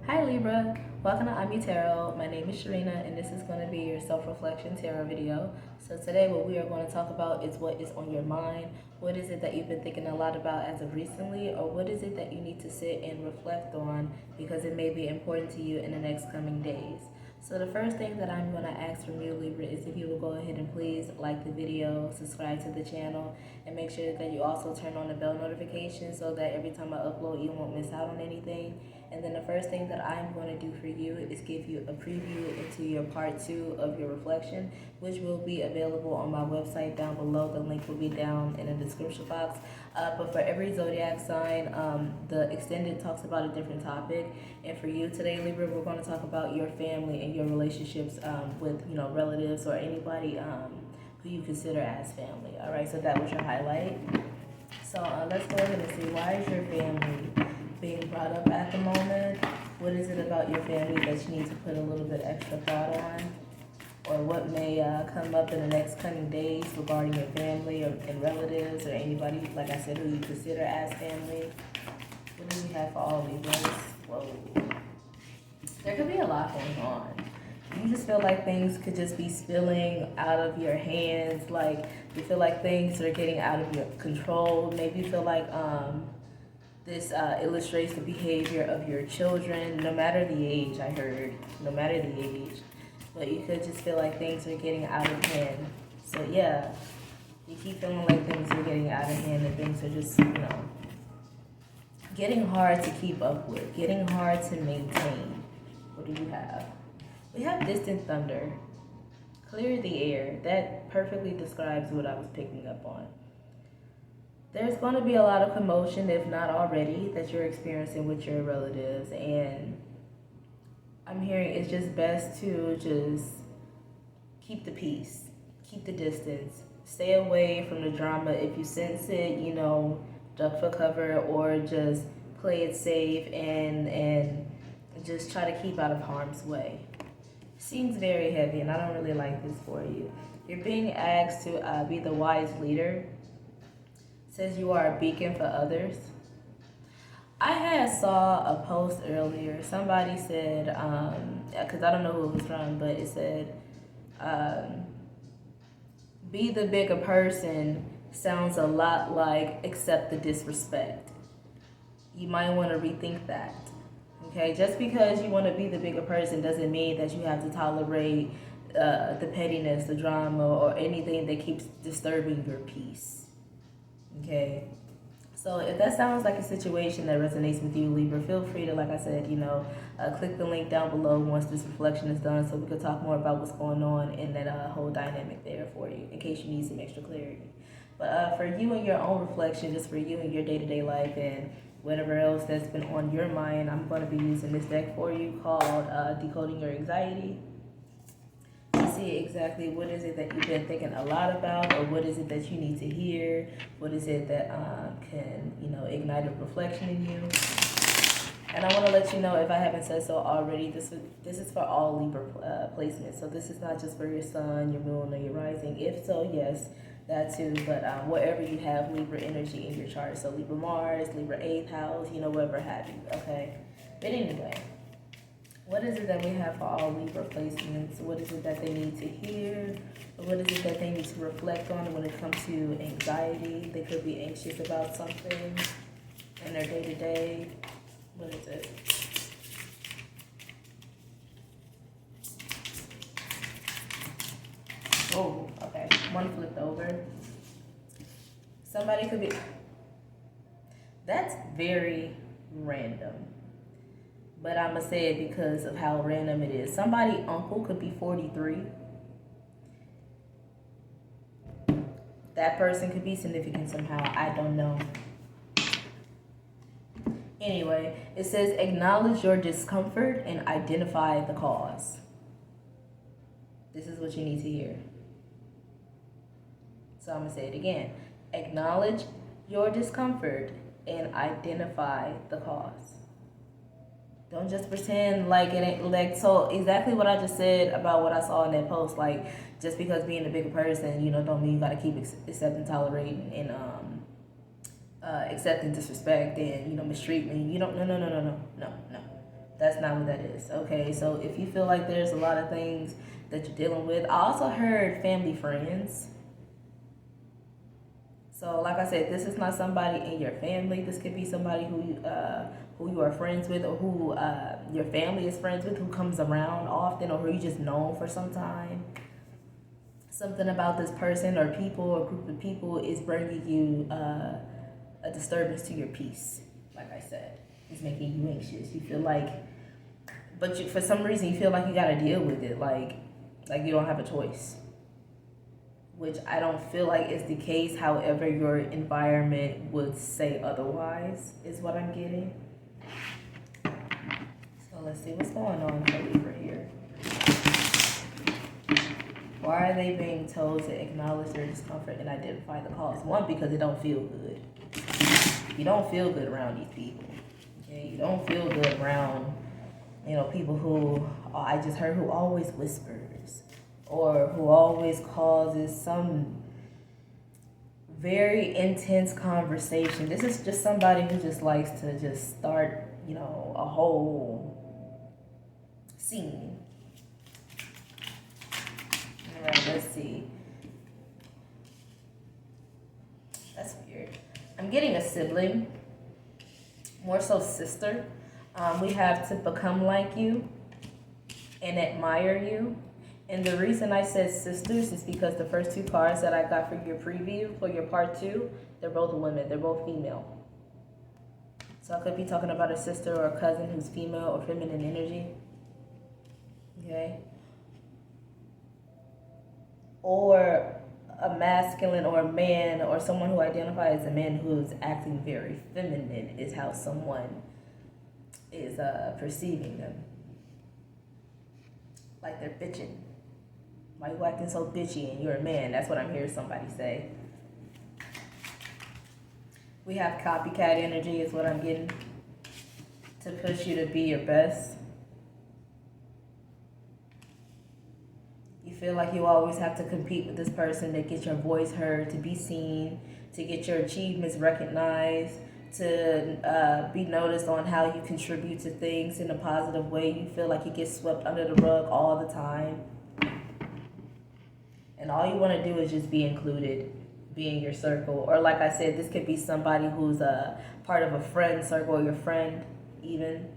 Hi Libra, welcome to Ami Tarot. My name is Sharena and this is going to be your self-reflection tarot video. So today what we are going to talk about is what is on your mind. What is it that you've been thinking a lot about as of recently, or what is it that you need to sit and reflect on because it may be important to you in the next coming days. So the first thing that I'm going to ask from you, Libra, is if you will go ahead and please like the video, subscribe to the channel, and make sure that you also turn on the bell notification so that every time I upload you won't miss out on anything. And then the first thing that I'm going to do for you is give you a preview into your part 2 of your reflection, which will be available on my website down below. The link will be down in the description box. But for every zodiac sign, the extended talks about a different topic. And for you today, Libra, we're going to talk about your family and your relationships with relatives or anybody who you consider as family. All right, so that was your highlight. So let's go ahead and see, why is your family being brought up at the moment? What is it about your family that you need to put a little bit extra thought on? Or what may come up in the next coming days regarding your family and relatives or anybody, like I said, who you consider as family? What do we have for all Libras? Whoa. There could be a lot going on. You just feel like things could just be spilling out of your hands. Like you feel like things are getting out of your control. Maybe you feel like this illustrates the behavior of your children, no matter the age. I heard, no matter the age. But you could just feel like things are getting out of hand. So yeah, you keep feeling like things are getting out of hand and things are just, getting hard to keep up with, getting hard to maintain. What do you have? We have distant thunder. Clear the air. That perfectly describes what I was picking up on. There's going to be a lot of commotion, if not already, that you're experiencing with your relatives. And I'm hearing it's just best to just keep the peace, keep the distance, stay away from the drama. If you sense it, duck for cover, or just play it safe and just try to keep out of harm's way. Seems very heavy, and I don't really like this for you. You're being asked to be the wise leader. It says you are a beacon for others. I had saw a post earlier. Somebody said, because I don't know who it was from, but it said, be the bigger person sounds a lot like accept the disrespect. You might want to rethink that. Okay, just because you want to be the bigger person doesn't mean that you have to tolerate the pettiness, the drama, or anything that keeps disturbing your peace. Okay, so if that sounds like a situation that resonates with you, Libra, feel free to, like I said, click the link down below once this reflection is done so we can talk more about what's going on in that whole dynamic there for you, in case you need some extra clarity. But for you and your own reflection, just for you and your day-to-day life and whatever else that's been on your mind, I'm going to be using this deck for you called Decoding Your Anxiety. To see exactly what is it that you've been thinking a lot about, or what is it that you need to hear, what is it that can, ignite a reflection in you. And I want to let you know, if I haven't said so already, this is for all Libra placements. So this is not just for your sun, your moon, or your rising. If so, yes, that too. But wherever you have Libra energy in your chart, so Libra Mars, Libra 8th house, whatever have you, okay? But anyway, what is it that we have for all Libra placements? What is it that they need to hear? Or what is it that they need to reflect on when it comes to anxiety? They could be anxious about something in their day-to-day. What is it? Oh, okay. One flipped over. Somebody could be... That's very random. But I'm going to say it because of how random it is. Somebody uncle could be 43. That person could be significant somehow. I don't know. Anyway, it says acknowledge your discomfort and identify the cause. This is what you need to hear. So I'm going to say it again. Acknowledge your discomfort and identify the cause. Don't just pretend like it ain't, like, so exactly what I just said about what I saw in that post. Like, just because being a bigger person, don't mean you got to keep accepting, tolerating, and accepting disrespect and mistreatment. No. That's not what that is. Okay, so if you feel like there's a lot of things that you're dealing with, I also heard family friends. So, like I said, this is not somebody in your family. This could be somebody who you are friends with, or who your family is friends with, who comes around often, or who you just know for some time. Something about this person or people or group of people is bringing you a disturbance to your peace. Like I said, it's making you anxious. You feel like, but for some reason, you feel like you got to deal with it. Like you don't have a choice. Which I don't feel like is the case. However, your environment would say otherwise, is what I'm getting. So let's see what's going on for Libra here. Why are they being told to acknowledge their discomfort and identify the cause? One, because it don't feel good. You don't feel good around these people. Okay, you don't feel good around, people who, I just heard, who always whispers, or who always causes some very intense conversation. This is just somebody who just likes to just start, a whole scene. All right, let's see. That's weird. I'm getting a sibling, more so sister. We have to become like you and admire you. And the reason I said sisters is because the first two cards that I got for your preview, for your part 2, they're both women. They're both female. So I could be talking about a sister or a cousin who's female or feminine energy. Okay? Or a masculine or a man, or someone who identifies as a man who's acting very feminine is how someone is perceiving them. Like they're bitching. Why you acting so bitchy and you're a man? That's what I'm hearing somebody say. We have copycat energy is what I'm getting. To push you to be your best. You feel like you always have to compete with this person to get your voice heard, to be seen, to get your achievements recognized, to be noticed on how you contribute to things in a positive way. You feel like you get swept under the rug all the time. And all you want to do is just be included, be in your circle. Or like I said, this could be somebody who's a part of a friend circle, or your friend even.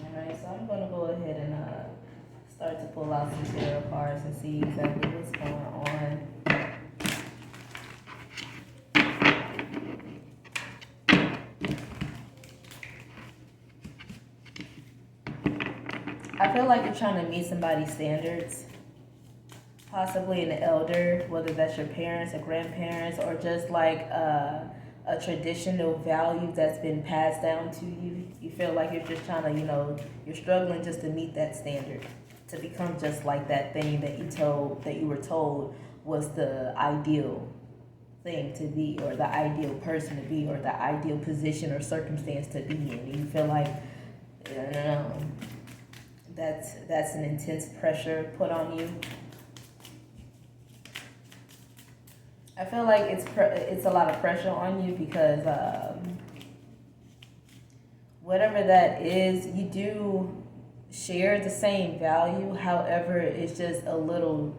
Alright, so I'm going to go ahead and start to pull out some tarot cards and see exactly what's going on. I feel like you're trying to meet somebody's standards, possibly an elder, whether that's your parents or grandparents, or just like a traditional value that's been passed down to you. You feel like you're just trying to, you're struggling just to meet that standard, to become just like that thing that you were told was the ideal thing to be, or the ideal person to be, or the ideal position or circumstance to be in. And you feel like, that's an intense pressure put on you. I feel like it's a lot of pressure on you because whatever that is, you do share the same value. However, it's just a little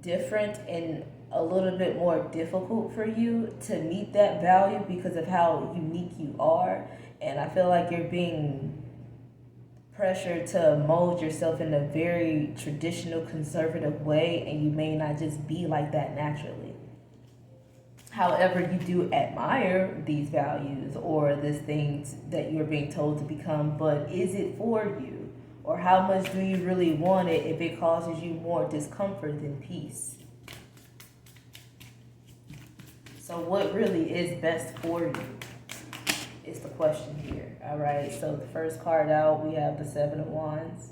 different and a little bit more difficult for you to meet that value because of how unique you are. And I feel like you're being pressure to mold yourself in a very traditional, conservative way, and you may not just be like that naturally. However, you do admire these values or these things that you're being told to become, but is it for you? Or how much do you really want it if it causes you more discomfort than peace? So what really is best for you is the question here. All right, so the first card out, we have the 7 of Wands.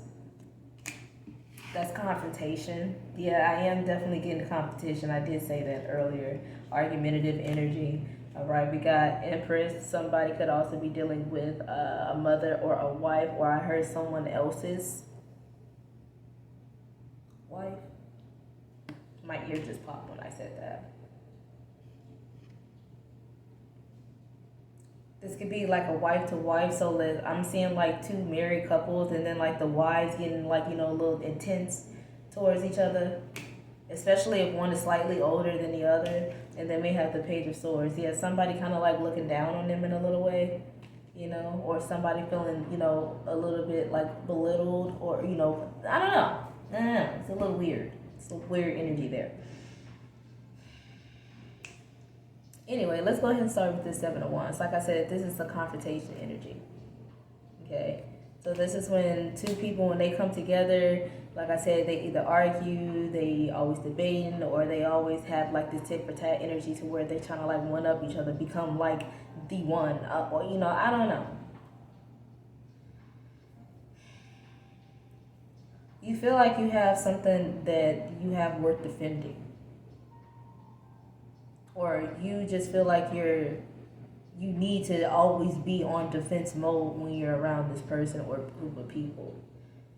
That's confrontation. Yeah, I am definitely getting competition. I did say that earlier. Argumentative energy. All right, we got Empress. Somebody could also be dealing with a mother or a wife, or I heard someone else's wife. My ear just popped when I said that. This could be like a wife to wife. So I'm seeing like two married couples, and then like the wives getting like, you know, a little intense towards each other, especially if one is slightly older than the other. And then we have the Page of Swords. Yeah, somebody kind of like looking down on them in a little way, you know, or somebody feeling, you know, a little bit like belittled, or, you know, I don't know. I don't know. It's a little weird. It's a weird energy there. Anyway, let's go ahead and start with this Seven of Wands. Like I said, this is a confrontation energy. Okay, so this is when two people, when they come together, like I said, they either argue, they always debating, or they always have like this tit for tat energy to where they're trying to like one up each other, become like the one, or, you know, I don't know. You feel like you have something that you have worth defending, or you just feel like you need to always be on defense mode when you're around this person or group of people.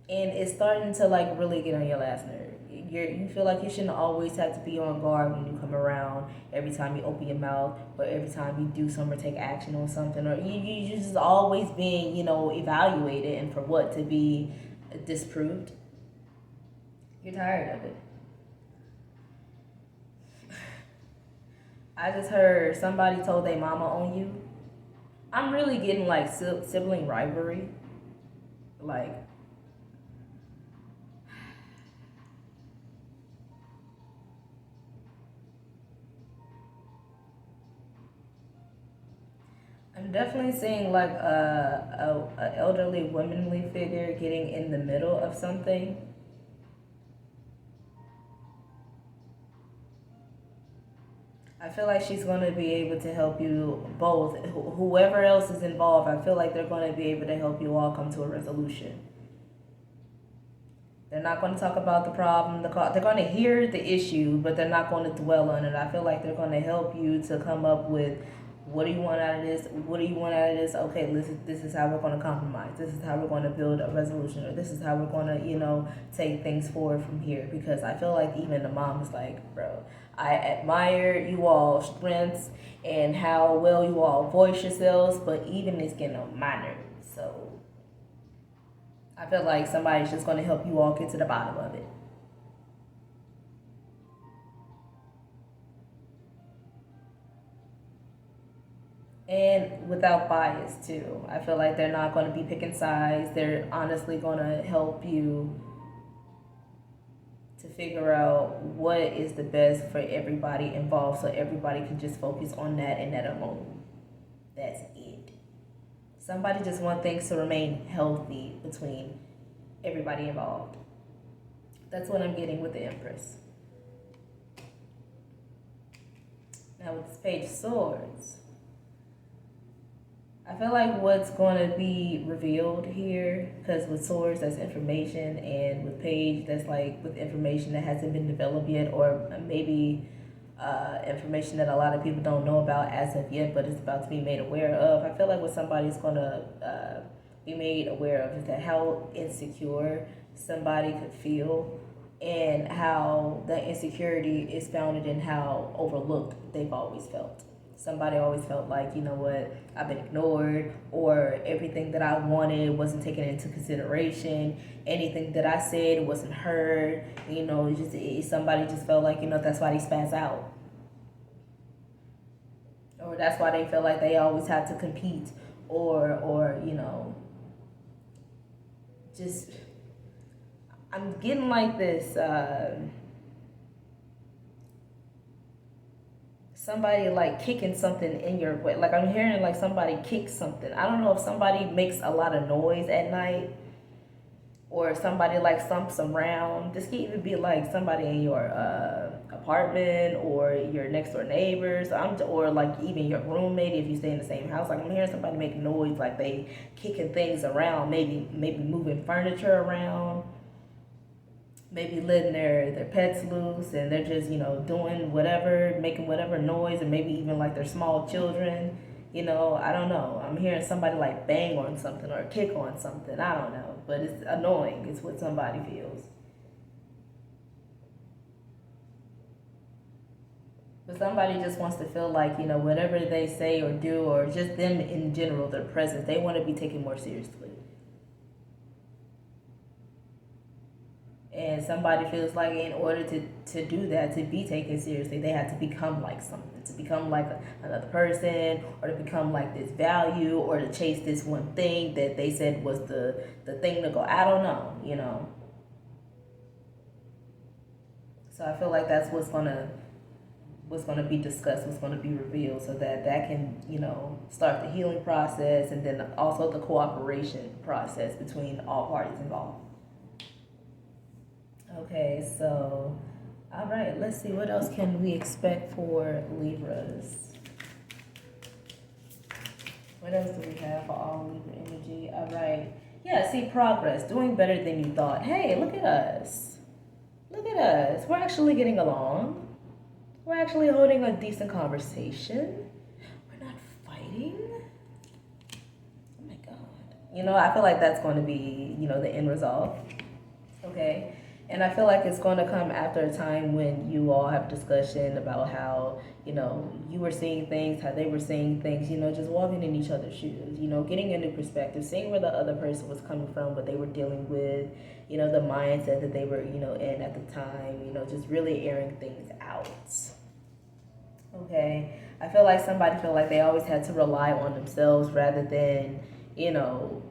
And it's starting to like really get on your last nerve. You feel like you shouldn't always have to be on guard when you come around, every time you open your mouth, or every time you do something or take action on something, or you just always being, you know, evaluated, and for what? To be disproved. You're tired of it. I just heard somebody told their mama on you. I'm really getting like sibling rivalry. Like, I'm definitely seeing like a elderly womanly figure getting in the middle of something. I feel like she's going to be able to help you both. Whoever else is involved, I feel like they're going to be able to help you all come to a resolution. They're not going to talk about the problem. They're going to hear the issue, but they're not going to dwell on it. I feel like they're going to help you to come up with, what do you want out of this? What do you want out of this? Okay, listen, this is how we're going to compromise. This is how we're going to build a resolution, or this is how we're going to, you know, take things forward from here. Because I feel like even the mom is like, bro, I admire you all's strengths and how well you all voice yourselves, but even it's getting on my nerves. So I feel like somebody's just going to help you all get to the bottom of it. And without bias, too. I feel like they're not going to be picking sides. They're honestly going to help you to figure out what is the best for everybody involved, so everybody can just focus on that and that alone. That's it. Somebody just wants things to remain healthy between everybody involved. That's what I'm getting with the Empress. Now with this Page of Swords, I feel like what's going to be revealed here, because with Swords that's information, and with Page that's like with information that hasn't been developed yet, or maybe information that a lot of people don't know about as of yet, but it's about to be made aware of. I feel like what somebody's going to be made aware of is that how insecure somebody could feel, and how the insecurity is founded in how overlooked they've always felt. Somebody always felt like, you know what, I've been ignored, or everything that I wanted wasn't taken into consideration. Anything that I said wasn't heard. You know, somebody just felt like, you know, that's why they spaz out. Or that's why they feel like they always have to compete, or you know, just, I'm getting like this, somebody like kicking something in your way. Like I'm hearing like somebody kick something. I don't know if somebody makes a lot of noise at night, or somebody like thumps around. This could even be like somebody in your apartment, or your next door neighbors, or like even your roommate if you stay in the same house. Like I'm hearing somebody make noise, like they kicking things around, maybe moving furniture around, maybe letting their pets loose, and they're just, you know, doing whatever, making whatever noise, and maybe even like their small children. You know, I don't know. I'm hearing somebody like bang on something or kick on something. I don't know, but it's annoying. It's what somebody feels. But somebody just wants to feel like, you know, whatever they say or do, or just them in general, their presence, they want to be taken more seriously. And somebody feels like in order to do that, to be taken seriously, they have to become like something, to become like another person, or to become like this value, or to chase this one thing that they said was the thing to go. I don't know, you know. So I feel like that's what's gonna be discussed, what's gonna be revealed, so that can, you know, start the healing process, and then also the cooperation process between all parties involved. Okay, so, all right, let's see, what else can we expect for Libras? What else do we have for all Libra energy? All right, yeah, see, progress, doing better than you thought. Hey, look at us. Look at us. We're actually getting along. We're actually holding a decent conversation. We're not fighting. Oh my God. You know, I feel like that's going to be, you know, the end result. Okay. And I feel like it's going to come after a time when you all have discussion about how, you know, you were seeing things, how they were seeing things, you know, just walking in each other's shoes, you know, getting a new perspective, seeing where the other person was coming from, what they were dealing with, you know, the mindset that they were, you know, in at the time, you know, just really airing things out. Okay. I feel like somebody felt like they always had to rely on themselves rather than, you know,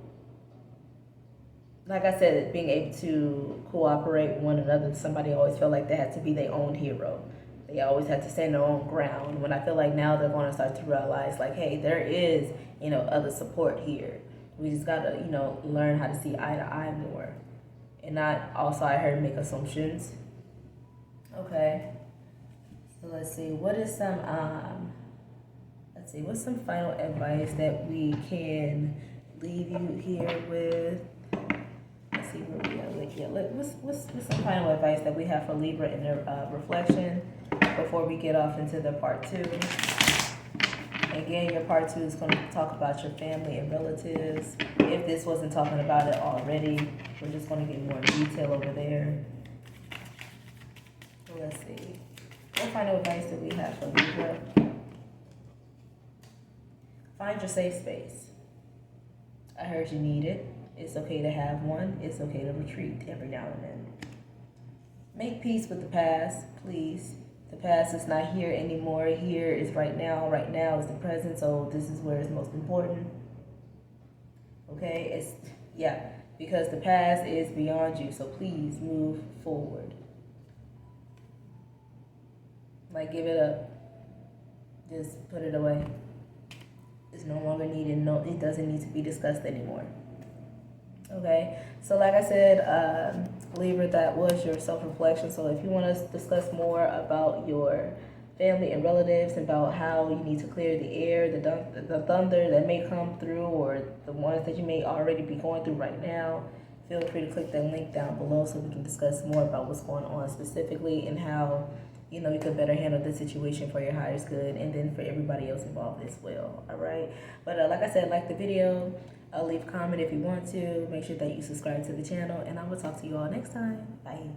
like I said, being able to cooperate with one another. Somebody always felt like they had to be their own hero. They always had to stand their own ground. When I feel like now they're going to start to realize, like, hey, there is, you know, other support here. We just got to, you know, learn how to see eye to eye more. And not also, I heard, make assumptions. Okay. So let's see. What is some, what's some final advice that we can leave you here with? See where we are. Like, yeah, what's some final advice that we have for Libra in their reflection before we get off into the part 2? Again, your part 2 is going to talk about your family and relatives. If this wasn't talking about it already, we're just going to get more detail over there. So let's see. What final advice do we have for Libra? Find your safe space. I heard you need it. It's okay to have one. It's okay to retreat every now and then. Make peace with the past, please. The past is not here anymore. Here is right now. Right now is the present. So this is where it's most important. Okay? Because the past is beyond you. So please move forward. Like, give it up. Just put it away. It's no longer needed. No, it doesn't need to be discussed anymore. Okay, so like I said, Libra, that was your self-reflection. So if you want to discuss more about your family and relatives, about how you need to clear the air, the thunder that may come through, or the ones that you may already be going through right now, feel free to click that link down below so we can discuss more about what's going on specifically and how, you know, you could better handle the situation for your highest good, and then for everybody else involved as well. All right, but like I said, like the video. Leave a comment if you want to. Make sure that you subscribe to the channel, and I will talk to you all next time. Bye.